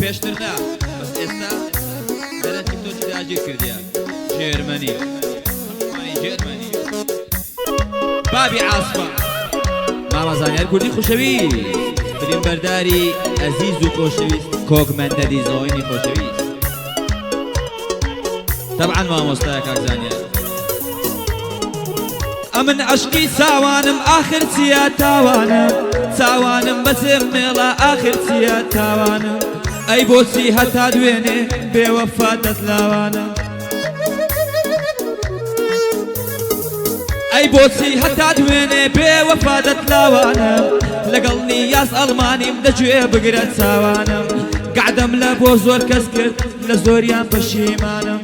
پێشترنا بەس ئێستا دەرەنجی تۆ جداگیر کردیان جێرمەنی جێرمەنی بابی عاسفە ماما زانیار کوردی خوشەویست برین بەرداری ئەزیز و خۆشەویست کۆک مەندەدی زۆینی خۆشەویست طبعا مامۆستایە کاک زانیار ئەمن عەشقی چاوانم ئاخر چیە تاوانم چاوانم بەچێم مێڵە ئاخر چیە تاوانم ئەی بۆچی هەتا دوێنێ بێوەفا دەتلاوانم ئەی بۆچی هەتا دوێنێ بێوەفا دەتلاوانم لەگەڵ نیاز ئەڵمانیم دەگوێ بگرە چاوانم گعدەم لە بۆ زۆر کەس کرد لە زۆریان پەشیمانم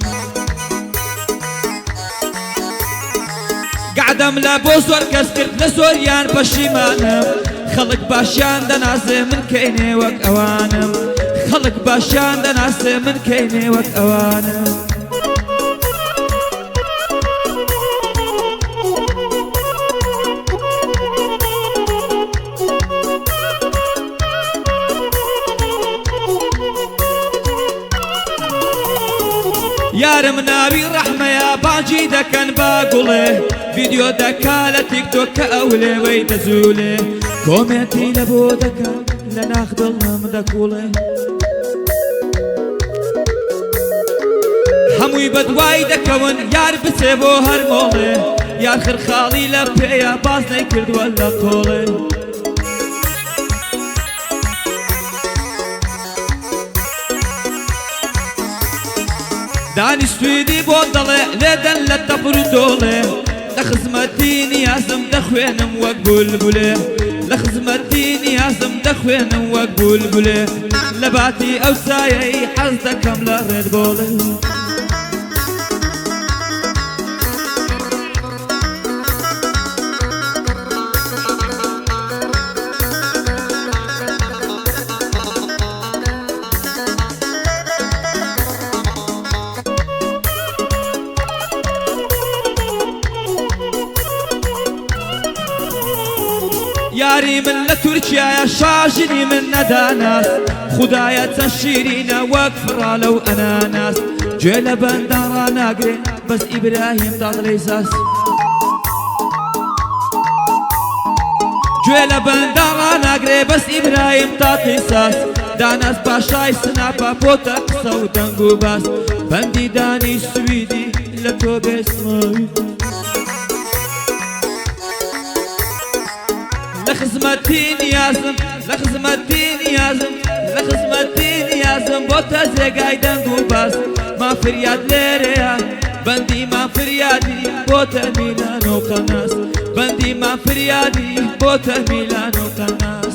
قعدم لا بوزور كسكرت لزوريان بشيمانم خلق باشان دناسي من كيني وك اوانم خلق باشان دناسي من كيني وك اوانم يارم ناوي رحمة يا باجي دكن باقوله فيديو دكا لتيك توك كأولي ويدزولي كومنتي لبو دكا لناخد الله مدكوله هموي بدواي دكون يار بسيبو هرمولي يار خرخالي لبيا باز نيكرد ولا قولي داني سويدي بوضلي لدن لتبردولي لخزمتي نيازم دخوينم وقبلبلي لخزمتي نيازم دخوينم وقبلبلي لباتي او سايي حزدكم لرد بولي ياري من لتركيا يا شاجني من نداناس خدايا تشيرينا وقفرا لو اناناس جيل بندارا ناقري بس ابراهيم دادليساس جيل بندارا ناقري بس ابراهيم دادليساس داناس باشاي سنابا بوتك سودانقو باس بندي داني سويدي لتو بسماوي لخزمتي نيازم لخزمتي نيازم لخزمتي نيازم بوتا زيقاي دنقو باس ما فرياد ليريا بندي ما فريادي بوتا ميلانو قناس بندي ما فريادي بوتا ميلانو قناس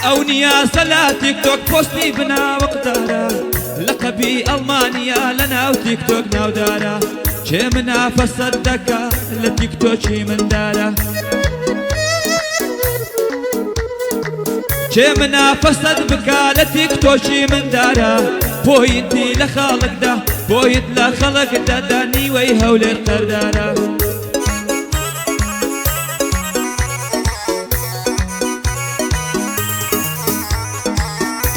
او نياسة لا تيك توك بوستي بنا وقدارا لقبي المانيا لنا وتيك توك ناودارا شي منا فصدقا لتيك توكي من دارا شي منا فصد بكا لتيك توكي من دارا بوينتي لخالق دا بويت لخلق دا داني ويهول القردارا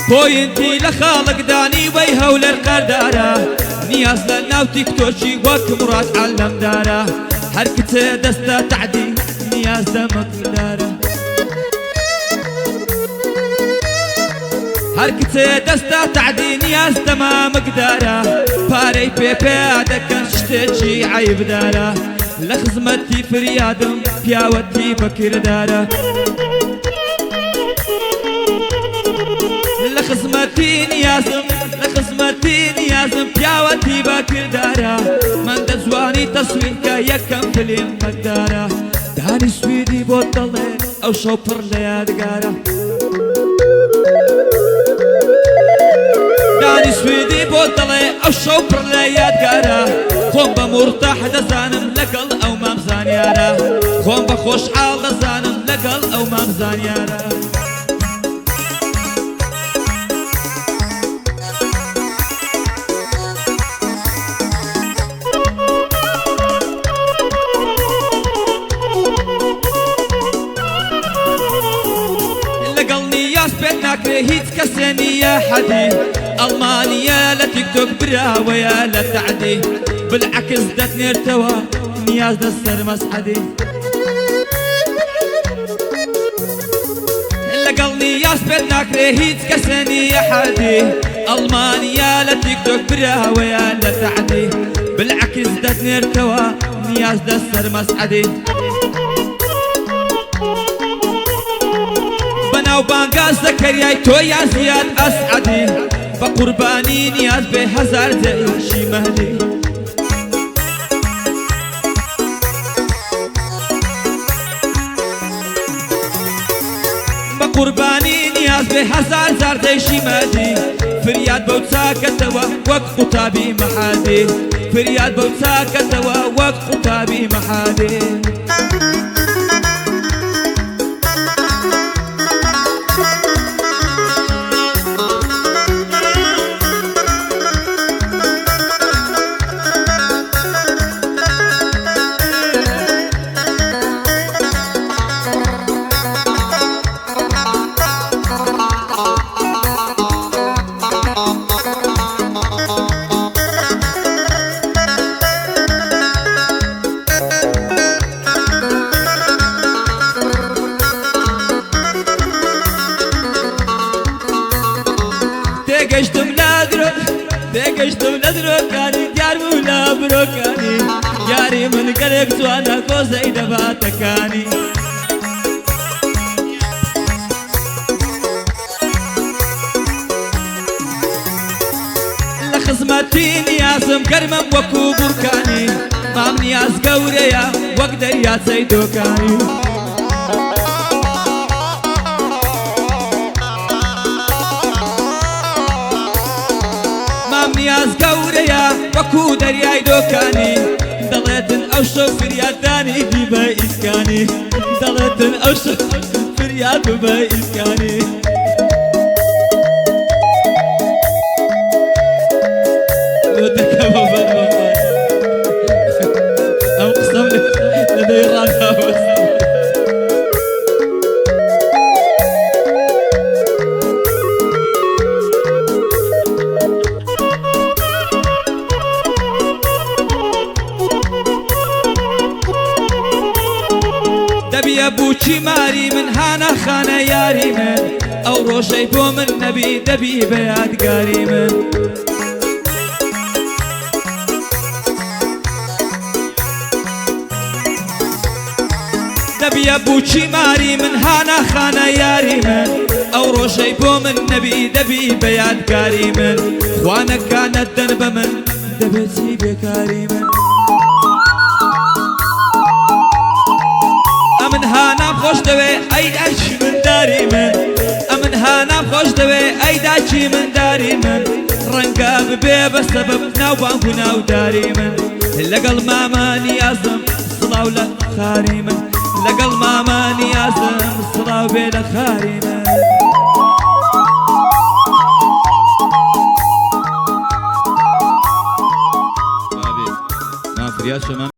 بوينتي لخالق داني ويهول القردارة نياز لنا وتيك توشي وك مراد علم دارة حركته دستا تعدي نياز دمك دارة حركته دستا تعدي نياز دمامك دارة باري بيبي دكن شتيجي عيب دارة لخزمتي فريادم بياوتي بكر دارة لخزمتي نيازم لخزمتي نيازم بياوتي باكر دارا من دزواني تصويرك يكم فيلم مقدارا داني سويدي بوطلي او شوبر ليادقارا داني سويدي بوطلي او شوبر ليادقارا خم بمرتاح دزانم لقل او مامزان يارا خۆم بە خۆشحاڵ دەزانم لەگەڵ ئەو مامزانیارە لەگەڵ نیاز پێت ناکرێ هیچ کەسێ نییە حەدی ئەڵمانیە لە تیکتۆک براوەیە لە تەعدی بالعکس دەتنێرتەوە نیاز دەسەر مەسعەدی لەگەڵ نیاز پێت ناکرێ هیچ کەسێ نییە حەدی ئەڵمانیە لە تیکتۆک براوەیە لە تەعدی بالعکس دەتنێرتەوە نیاز دەسەر مەسعەدی بەناو بانگا زەکەریای تۆ یا زیاد ئەسعەدی بە قوربانی نیاز بێ هەزار جەیشی مەهدی بە قوربانی نیاز بێ هەزار زاردەیشی مەهدی فریاد بەو چاکەتەوە وەک قوتابی مەحادی فریاد بەو چاکەتەوە وەک قوتابی مەحادی تێگەشتم لە درۆکانی دیار بوو لە برۆکانی یاری من گەلێک جوانە کۆزەی دەباتەکانی لە خزمەتی نیازم گەرمم وەکو بورکانی مام نیاز گەورەیە وەک دەریاچەی دۆکانی نیاز گەورەیە وەکو دەریای دۆکانی دەڵێتن ئەو شەو فریادانی دی بە ئیسکانی دەڵێتن ئەو شەو فریاد بە ئیسکانی ئەم قسەم لەدەی ڕاداوەست دەبیە بووچی ماری من هانە خانە یاری من ئەو ڕۆژەی بۆ من نەبی دەبی بە یادگاری من دەبیە بووچی ماری من هانە خانە یاری من ئەو ڕۆژەی بۆ من نەبی دەبی بە یادگاری من خوانەکانت دەن بە من دەبێتی بێکاری من ئەمن هانام خۆش دەوێ ئەی داچی من داری من ئەمن هانام خۆش دەوێ ئەی داچی من داری من ڕەنگە ببێ بە سەبەب ناو بانگ و ناوداری من لەگەڵ ماما نیازم سڵاو لە خاری من لەگەڵ ماما نیازم سڵاو بێ لە خاری من مام فریاد شما